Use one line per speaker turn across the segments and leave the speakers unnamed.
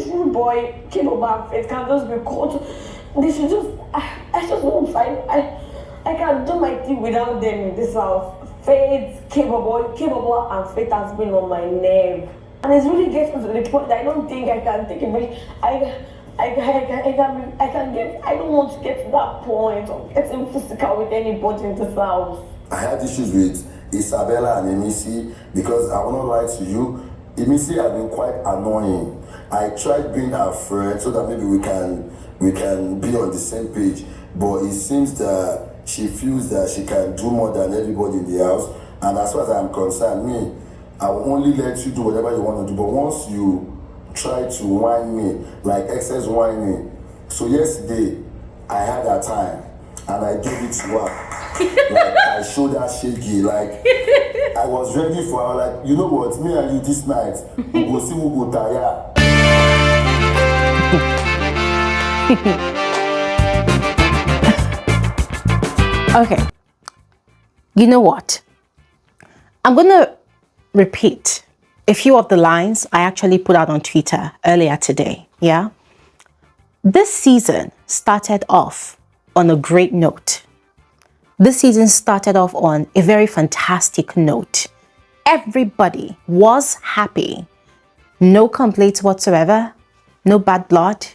Rooboy, came over and Faith can just be called. They should just, I just won't find, I can't do my thing without them in this house. Faith, capable, and Faith has been on my nerve. And it's really getting to the point that I don't think I can take it back. I don't want to get to that point of getting physical with anybody in this house.
I had issues with Isabella and Imisi because I will not lie to you. Imisi has been quite annoying. I tried being her friend so that maybe we can be on the same page. But it seems that she feels that she can do more than everybody in the house. And as far as I'm concerned, I will only let you do whatever you want to do. But once you try to whine me, like excess whining. So yesterday, I had that time and I gave it to her. Like I showed her shaky, like I was ready for her, like, you know what, me and you this night, we go see who go tire.
Okay, you know what? I'm gonna repeat a few of the lines I actually put out on Twitter earlier today. Yeah, this season started off on a great note. This season started off on a very fantastic note. Everybody was happy. No complaints whatsoever. No bad blood.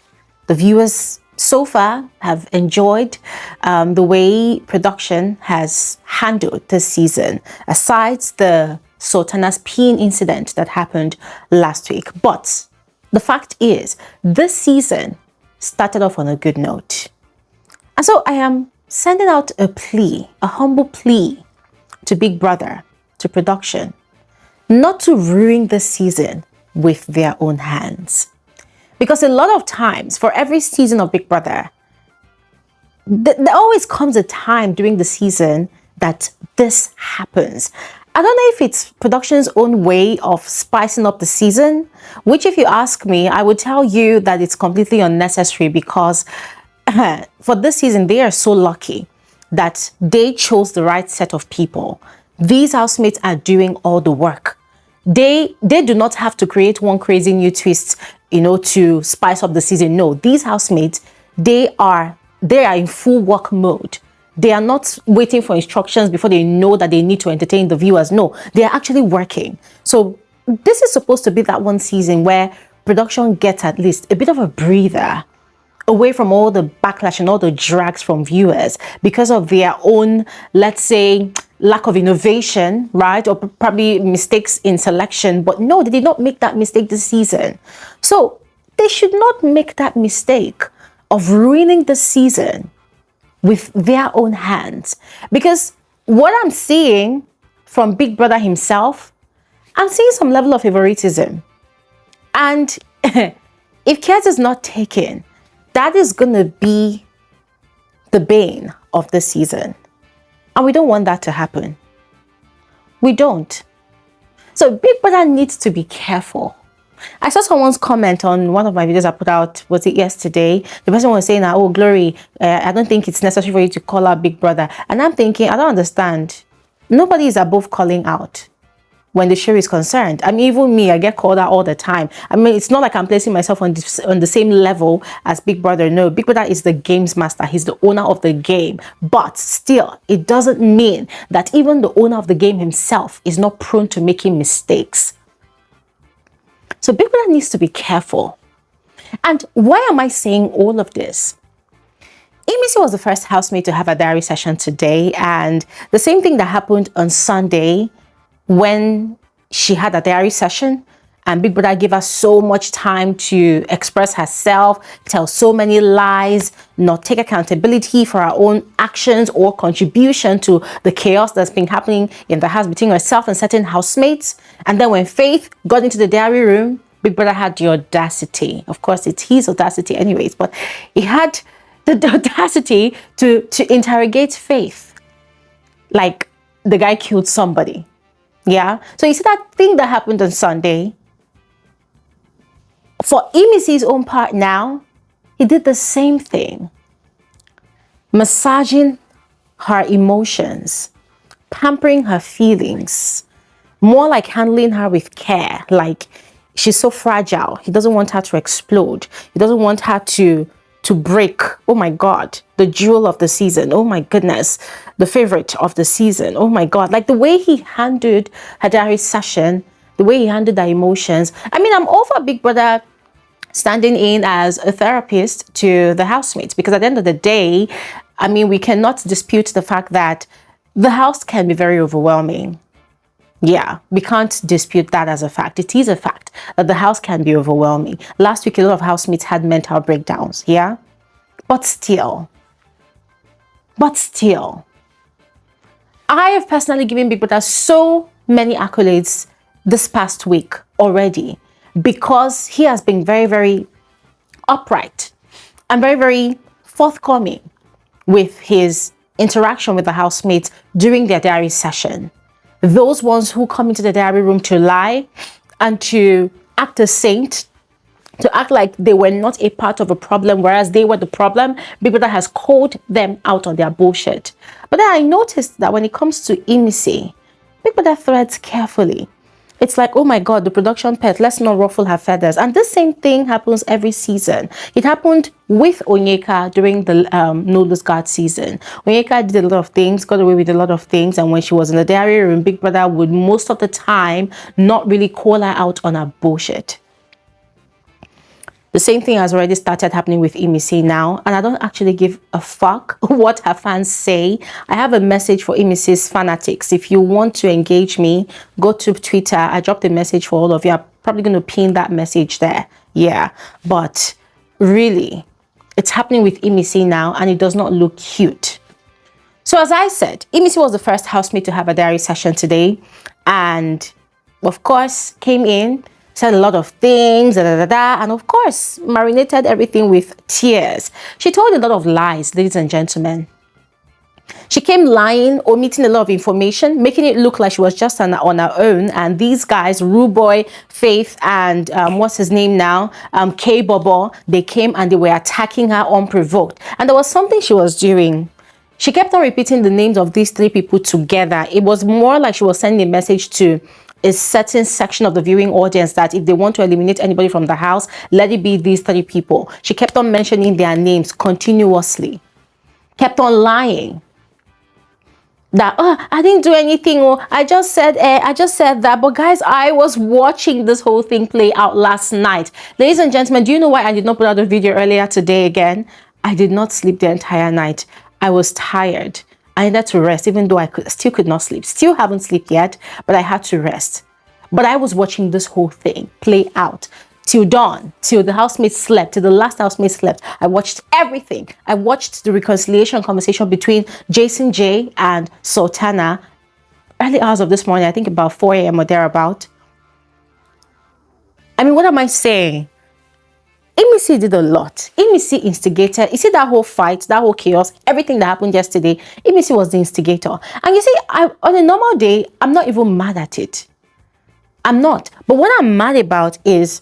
The viewers so far have enjoyed the way production has handled this season, aside the Sultana's peeing incident that happened last week. But the fact is, this season started off on a good note. And so I am sending out a plea, a humble plea to Big Brother, to production, not to ruin this season with their own hands. Because a lot of times, for every season of Big Brother, there always comes a time during the season that this happens. I don't know if it's production's own way of spicing up the season, which if you ask me, I would tell you that it's completely unnecessary because for this season, they are so lucky that they chose the right set of people. These housemates are doing all the work. They do not have to create one crazy new twist, to spice up the season. No, these housemates, they are in full work mode. They are not waiting for instructions before they know that they need to entertain the viewers. No, they are actually working. So this is supposed to be that one season where production gets at least a bit of a breather away from all the backlash and all the drags from viewers because of their own, let's say, lack of innovation, right? Or probably mistakes in selection. But no, they did not make that mistake this season. So they should not make that mistake of ruining the season with their own hands. Because what I'm seeing from Big Brother himself, I'm seeing some level of favoritism. And if care is not taken, that is going to be the bane of the season. And we don't want that to happen. We don't. So Big Brother needs to be careful. I saw someone's comment on one of my videos I put out, was it yesterday? The person was saying, oh, Glory, I don't think it's necessary for you to call out Big Brother. And I'm thinking, I don't understand. Nobody is above calling out when the show is concerned. I mean, even me, I get called out all the time. I mean, it's not like I'm placing myself on the same level as Big Brother. No, Big Brother is the games master. He's the owner of the game. But still, it doesn't mean that even the owner of the game himself is not prone to making mistakes. So Big Brother needs to be careful. And why am I saying all of this? Imisi'S was the first housemate to have a diary session today. And the same thing that happened on Sunday when she had a diary session and Big Brother gave her so much time to express herself, tell so many lies, not take accountability for her own actions or contribution to the chaos that's been happening in the house between herself and certain housemates. And then when Faith got into the diary room, Big Brother had the audacity. Of course, it's his audacity anyways, but he had the audacity to interrogate Faith like the guy killed somebody. Yeah, so you see that thing that happened on Sunday. For Imisi'S own part now, he did the same thing. Massaging her emotions, pampering her feelings, more like handling her with care. Like she's so fragile. He doesn't want her to explode. He doesn't want her to break. Oh my God, the jewel of the season. Oh my goodness, the favorite of the season. Oh my God, like the way he handled her diary session, the way he handled her emotions. I mean, I'm all for Big Brother standing in as a therapist to the housemates, because at the end of the day, I mean, we cannot dispute the fact that the house can be very overwhelming. Yeah, we can't dispute that as a fact. It is a fact that the house can be overwhelming. Last week, a lot of housemates had mental breakdowns, yeah? But still, I have personally given Big Brother so many accolades this past week already, because he has been very, very upright and very, very forthcoming with his interaction with the housemates during their diary session. Those ones who come into the diary room to lie and to act a saint, to act like they were not a part of a problem, whereas they were the problem, Big Brother has called them out on their bullshit. But then I noticed that when it comes to Imisi, Big Brother threads carefully. It's like, oh my God, the production pet, let's not ruffle her feathers. And this same thing happens every season. It happened with Onyeka during the No Lose Guard season. Onyeka did a lot of things, got away with a lot of things. And when she was in the diary room, Big Brother would most of the time not really call her out on her bullshit. The same thing has already started happening with Imisi now, and I don't actually give a fuck what her fans say. I have a message for Imisi'S fanatics. If you want to engage me, go to Twitter. I dropped a message for all of you. I'm probably going to pin that message there. Yeah, but really, it's happening with Imisi now, and it does not look cute. So as I said, Imisi was the first housemate to have a diary session today, and of course, came in, said a lot of things, and of course, marinated everything with tears. She told a lot of lies, ladies and gentlemen. She came lying, omitting a lot of information, making it look like she was just on her own. And these guys, Rooboy, Faith, and what's his name now, K-Bobo, they came and they were attacking her unprovoked. And there was something she was doing. She kept on repeating the names of these three people together. It was more like she was sending a message to a certain section of the viewing audience that if they want to eliminate anybody from the house, let it be these three people. She kept on mentioning their names continuously, kept on lying that, oh, I didn't do anything, oh, I just said that. But guys, I was watching this whole thing play out last night. Ladies and gentlemen, do you know why I did not put out a video earlier today again? I did not sleep the entire night. I was tired. I needed to rest, even though I still could not sleep. Still haven't slept yet, but I had to rest. But I was watching this whole thing play out till dawn, till the housemates slept, till the last housemate slept. I watched everything. I watched the reconciliation conversation between Jason J and Sultana early hours of this morning, I think about 4 a.m. or thereabout. I mean, what am I saying? Imisi did a lot. Imisi instigated. You see that whole fight, that whole chaos, everything that happened yesterday, Imisi was the instigator. And you see, on a normal day, I'm not even mad at it. I'm not. But what I'm mad about is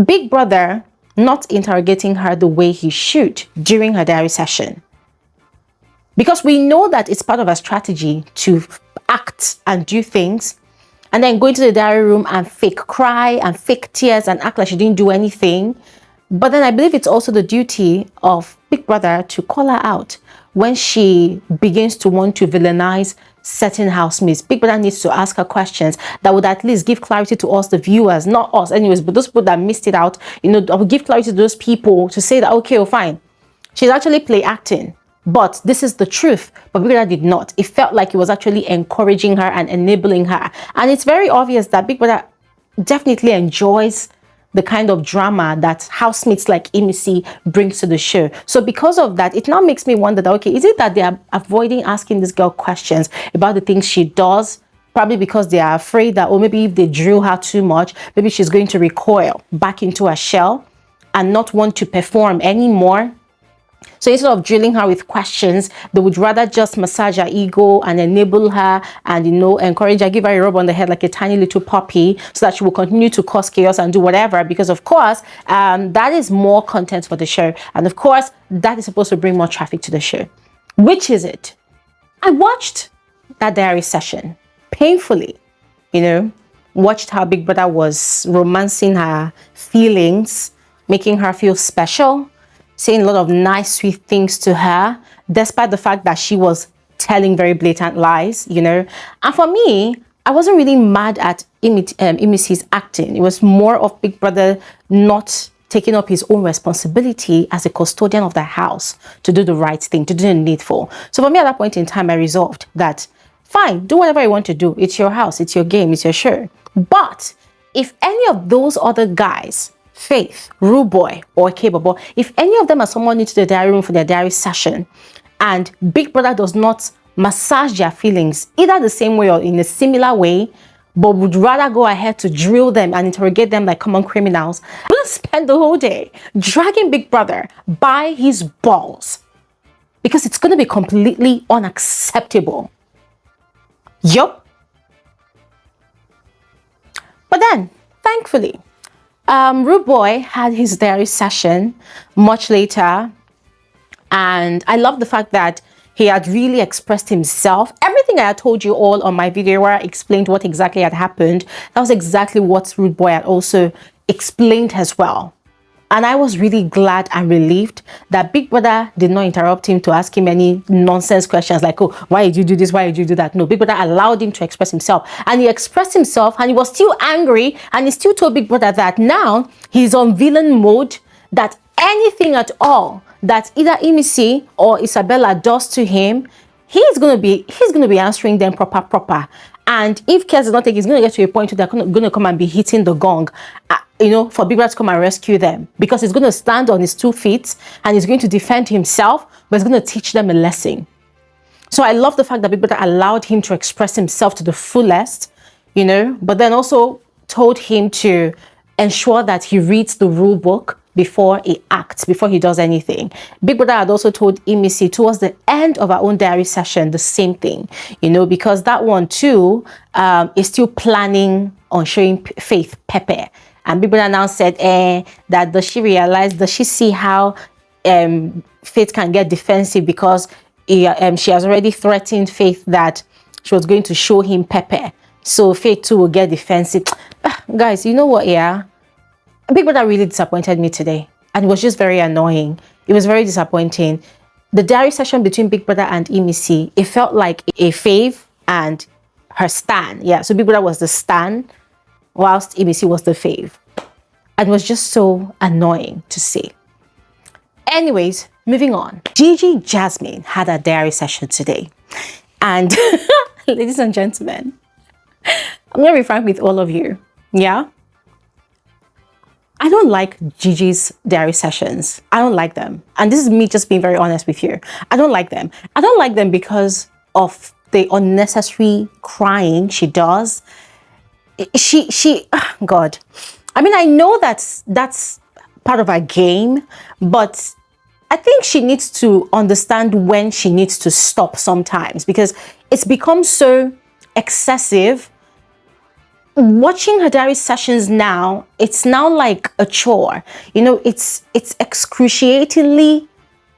Big Brother not interrogating her the way he should during her diary session. Because we know that it's part of her strategy to act and do things, and then go into the diary room and fake cry and fake tears and act like she didn't do anything. But then I believe it's also the duty of Big Brother to call her out when she begins to want to villainize certain housemates. Big Brother needs to ask her questions that would at least give clarity to us, the viewers, not us anyways, but those people that missed it out, you know, I would give clarity to those people to say that, okay, well, fine, she's actually play acting. But this is the truth. But Big Brother did not. It felt like he was actually encouraging her and enabling her. And it's very obvious that Big Brother definitely enjoys the kind of drama that housemates like Imisi brings to the show. So because of that, it now makes me wonder that, okay, is it that they are avoiding asking this girl questions about the things she does? Probably because they are afraid that, or maybe if they drill her too much, maybe she's going to recoil back into her shell and not want to perform anymore. So instead of drilling her with questions, they would rather just massage her ego and enable her and, you know, encourage her, give her a rub on the head like a tiny little puppy so that she will continue to cause chaos and do whatever. Because, of course, that is more content for the show. And, of course, that is supposed to bring more traffic to the show. Which is it? I watched that diary session painfully, you know. watched how Big Brother was romancing her feelings, making her feel special, saying a lot of nice, sweet things to her, despite the fact that she was telling very blatant lies, you know. And for me, I wasn't really mad at Imisi'S acting. It was more of Big Brother not taking up his own responsibility as a custodian of the house to do the right thing, to do the needful. So for me, at that point in time, I resolved that, fine, do whatever you want to do. It's your house, it's your game, it's your show. But if any of those other guys, Faith, Rooboy, or Capable, if any of them are someone into the diary room for their diary session, and Big Brother does not massage their feelings, either the same way or in a similar way, but would rather go ahead to drill them and interrogate them like common criminals, I'm gonna spend the whole day dragging Big Brother by his balls, because it's gonna be completely unacceptable. Yup. But then, thankfully, Rooboy had his diary session much later, and I love the fact that he had really expressed himself. Everything I had told you all on my video where I explained what exactly had happened, that was exactly what Rooboy had also explained as well. And I was really glad and relieved that Big Brother did not interrupt him to ask him any nonsense questions like, oh, why did you do this? Why did you do that? No, Big Brother allowed him to express himself. And he expressed himself and he was still angry, and he still told Big Brother that now he's on villain mode, that anything at all that either Imisi or Isabella does to him, he's gonna be answering them proper. And if care does not take, he's gonna get to a point where they're gonna come and be hitting the gong, you know, for Big Brother to come and rescue them, because he's gonna stand on his 2 feet and he's going to defend himself, but he's gonna teach them a lesson. So I love the fact that Big Brother allowed him to express himself to the fullest, you know, but then also told him to ensure that he reads the rule book before he acts, before he does anything. Big Brother had also told Imisi towards the end of our own diary session the same thing, you know, because that one too is still planning on showing Faith Pepe. And Big Brother now said, that does she realize, does she see how Faith can get defensive, because she has already threatened Faith that she was going to show him Pepe. So Faith too will get defensive. Guys, you know what, yeah? Big Brother really disappointed me today, and it was just very annoying. It was very disappointing. The diary session between Big Brother and Imisi, it felt like a fave and her stan. Yeah, so Big Brother was the stan, whilst Imisi was the fave. And it was just so annoying to see. Anyways, moving on. Gigi Jasmine had a diary session today. And ladies and gentlemen, I'm going to be frank with all of you. Yeah? I don't like Gigi's diary sessions. I don't like them. And this is me just being very honest with you. I don't like them. I don't like them because of the unnecessary crying she does. God. I mean, I know that's part of her game, but I think she needs to understand when she needs to stop sometimes, because it's become so excessive. Watching her diary sessions now, it's now like a chore. You know, it's excruciatingly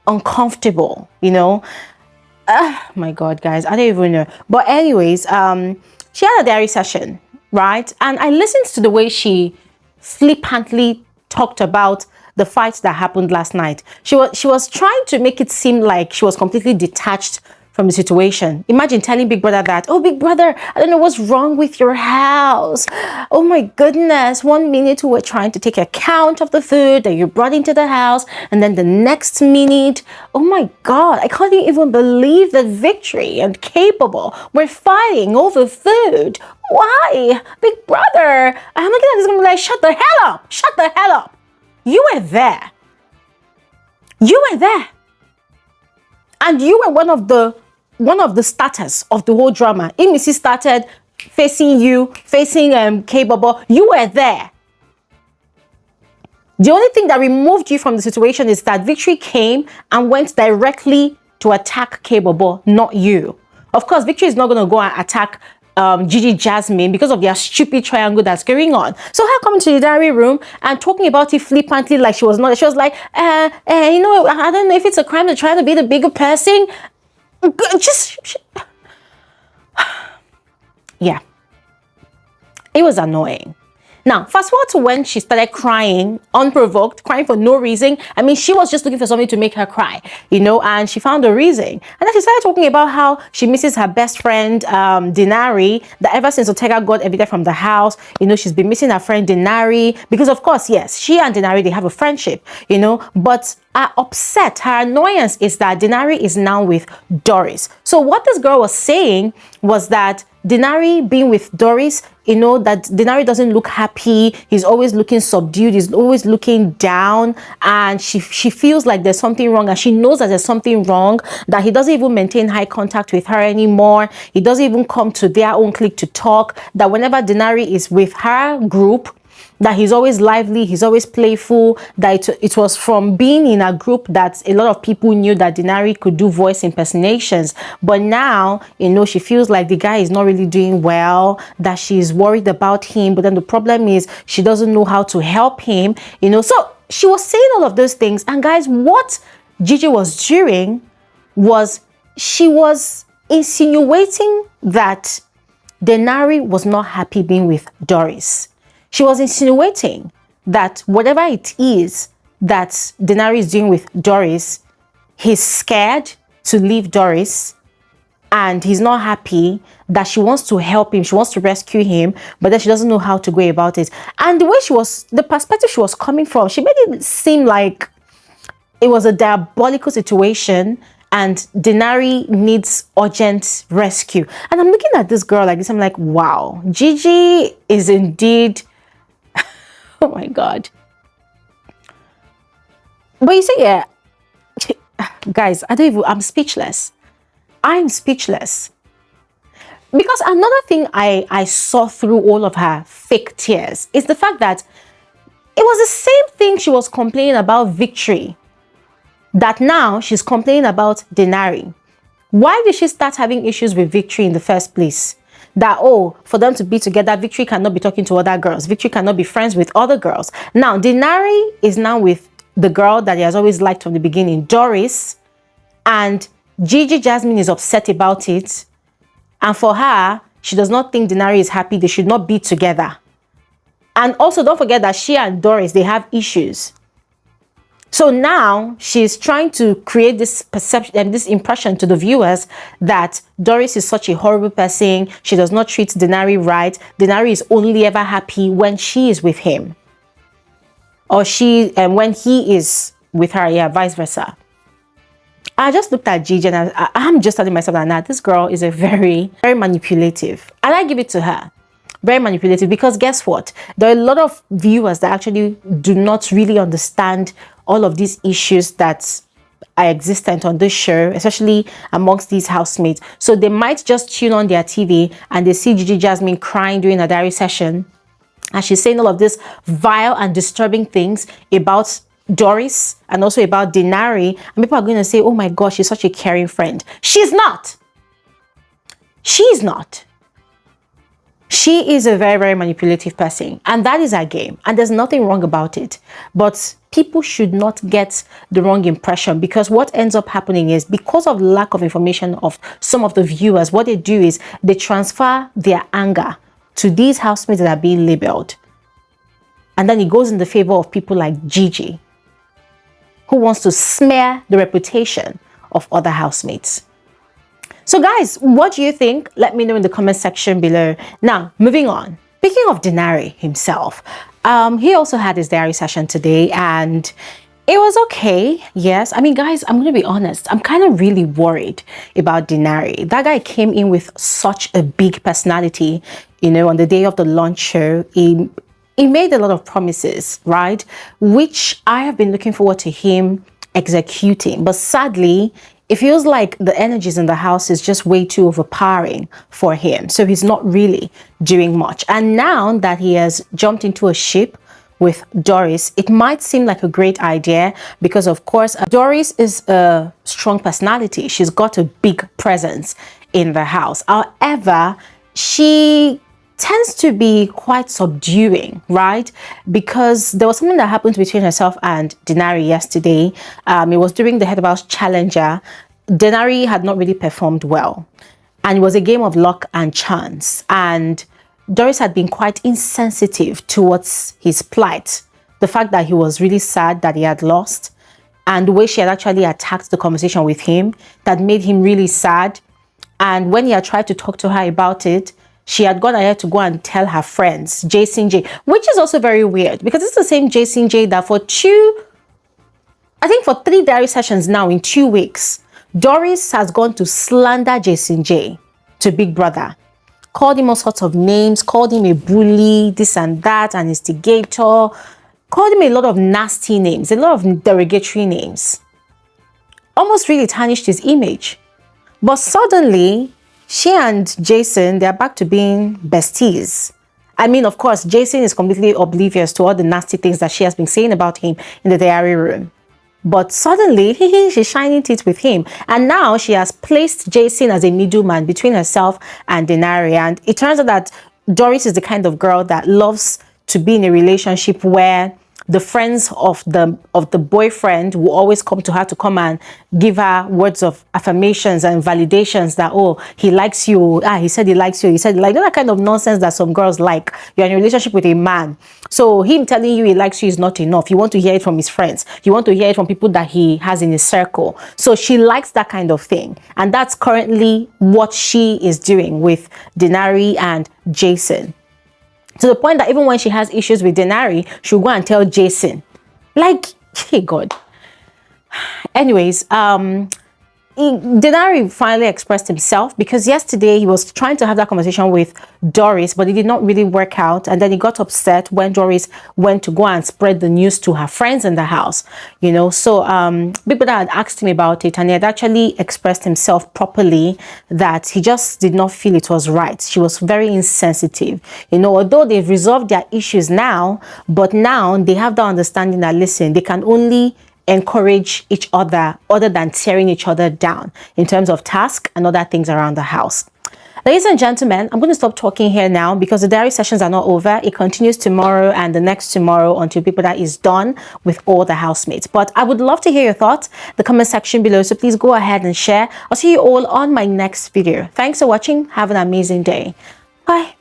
uncomfortable, you know. My God, guys, I don't even know. But anyways, she had a diary session, right? And I listened to the way she flippantly talked about the fight that happened last night. She was trying to make it seem like she was completely detached from the situation. Imagine telling Big Brother that, oh, Big Brother, I don't know what's wrong with your house. Oh my goodness, 1 minute we were trying to take account of the food that you brought into the house, and then the next minute, oh my God, I can't even believe that Victory and Capable were fighting over food. Why? Big Brother, I'm looking at this and be like, shut the hell up, shut the hell up. You were there. You were there. And you were one of the starters of the whole drama. Imisi started facing you, facing Capable. You were there. The only thing that removed you from the situation is that Victory came and went directly to attack Capable, not you. Of course, Victory is not going to go and attack Gigi Jasmine because of their stupid triangle that's going on. So her coming to the diary room and talking about it flippantly like she was not. She was like, you know, I don't know if it's a crime to try to be the bigger person. Yeah. It was annoying. Now, fast forward to when she started crying, unprovoked, crying for no reason. I mean, she was just looking for something to make her cry, you know, and she found a reason. And then she started talking about how she misses her best friend, Denari, that ever since Ortega got evicted from the house, you know, she's been missing her friend Denari. Because, of course, yes, she and Denari, they have a friendship, you know, but her upset, her annoyance is that Denari is now with Doris. So what this girl was saying was that Denari being with Doris, you know, that Denari doesn't look happy. He's always looking subdued. He's always looking down. And she feels like there's something wrong. And she knows that there's something wrong, that he doesn't even maintain eye contact with her anymore. He doesn't even come to their own clique to talk. That whenever Denari is with her group, that he's always lively, he's always playful, that it was from being in a group that a lot of people knew that Denari could do voice impersonations. But now, you know, she feels like the guy is not really doing well, that she's worried about him. But then the problem is she doesn't know how to help him, you know. So she was saying all of those things. And guys, what Gigi was doing was she was insinuating that Denari was not happy being with Doris. She was insinuating that whatever it is that Denari is doing with Doris, he's scared to leave Doris and he's not happy, that she wants to help him, she wants to rescue him, but then she doesn't know how to go about it. And the way the perspective she was coming from, she made it seem like it was a diabolical situation and Denari needs urgent rescue. And I'm looking at this girl like this, I'm like, wow, Gigi is indeed... Oh my God. But you see, yeah, guys, I'm speechless. I'm speechless. Because another thing I saw through all of her fake tears is the fact that it was the same thing she was complaining about Victory, that now she's complaining about Denari. Why did she start having issues with Victory in the first place? That, oh, for them to be together, Victory cannot be talking to other girls. Victory cannot be friends with other girls. Now, Denari is now with the girl that he has always liked from the beginning, Doris. And Gigi Jasmine is upset about it. And for her, she does not think Denari is happy. They should not be together. And also, don't forget that she and Doris, they have issues. So now she's trying to create this perception and this impression to the viewers that Doris is such a horrible person. She does not treat Denari right. Denari is only ever happy when she is with him, or when he is with her. Yeah, vice versa. I just looked at Gigi and I'm just telling myself that now this girl is a very, very manipulative. And I give it to her. Very manipulative, because guess what? There are a lot of viewers that actually do not really understand all of these issues that are existent on this show, especially amongst these housemates. So they might just tune on their TV and they see Gigi Jasmine crying during a diary session, and she's saying all of these vile and disturbing things about Doris and also about Denari, and people are going to say, oh my gosh, she's such a caring friend. She's not. She's not. She is a very, very manipulative person, and that is her game, and there's nothing wrong about it. But people should not get the wrong impression, because what ends up happening is, because of lack of information of some of the viewers, what they do is they transfer their anger to these housemates that are being labeled, and then it goes in the favor of people like Gigi, who wants to smear the reputation of other housemates. So guys, what do you think? Let me know in the comment section below. Now, moving on. Speaking of Denari himself, he also had his diary session today, and it was okay. Yes, I mean, guys, I'm going to be honest. I'm kind of really worried about Denari. That guy came in with such a big personality, you know, on the day of the launch show. He made a lot of promises, right? Which I have been looking forward to him executing. But sadly, it feels like the energies in the house is just way too overpowering for him. So he's not really doing much. And now that he has jumped into a ship with Doris, it might seem like a great idea because, of course, Doris is a strong personality. She's got a big presence in the house. However, she tends to be quite subduing, right? Because there was something that happened between herself and Denari yesterday. It was during the Head of House Challenger. Denari had not really performed well, and it was a game of luck and chance. And Doris had been quite insensitive towards his plight. The fact that he was really sad that he had lost, and the way she had actually attacked the conversation with him, that made him really sad. And when he had tried to talk to her about it, she had gone ahead to go and tell her friends, Jason J, which is also very weird because it's the same Jason J that for 3 diary sessions now in 2 weeks, Doris has gone to slander Jason J to Big Brother. Called him all sorts of names, called him a bully, this and that, an instigator, called him a lot of nasty names, a lot of derogatory names. Almost really tarnished his image. But suddenly, she and Jason, they're back to being besties. I mean, of course, Jason is completely oblivious to all the nasty things that she has been saying about him in the diary room. But suddenly, she's shining teeth with him. And now she has placed Jason as a middleman between herself and Denari. And it turns out that Doris is the kind of girl that loves to be in a relationship where the friends of the boyfriend will always come to her to come and give her words of affirmations and validations that, oh, he likes you. He said he likes you. He said, like, that kind of nonsense that some girls like. You're in a relationship with a man. So him telling you he likes you is not enough. You want to hear it from his friends. You want to hear it from people that he has in his circle. So she likes that kind of thing. And that's currently what she is doing with Denari and Jason. To the point that even when she has issues with Denari, she'll go and tell Jason. Like, hey God. Anyways, Denari finally expressed himself because yesterday he was trying to have that conversation with Doris, but it did not really work out. And then he got upset when Doris went to go and spread the news to her friends in the house, you know. So Big Brother had asked him about it, and he had actually expressed himself properly that he just did not feel it was right. She was very insensitive, you know, although they've resolved their issues now, but now they have the understanding that, listen, they can only encourage each other than tearing each other down in terms of task and other things around the house. Ladies and gentlemen, I'm going to stop talking here now because the diary sessions are not over. It continues tomorrow and the next tomorrow until Big Brother is done with all the housemates. But I would love to hear your thoughts in the comment section below. So please go ahead and share. I'll see you all on my next video. Thanks for watching. Have an amazing day. Bye.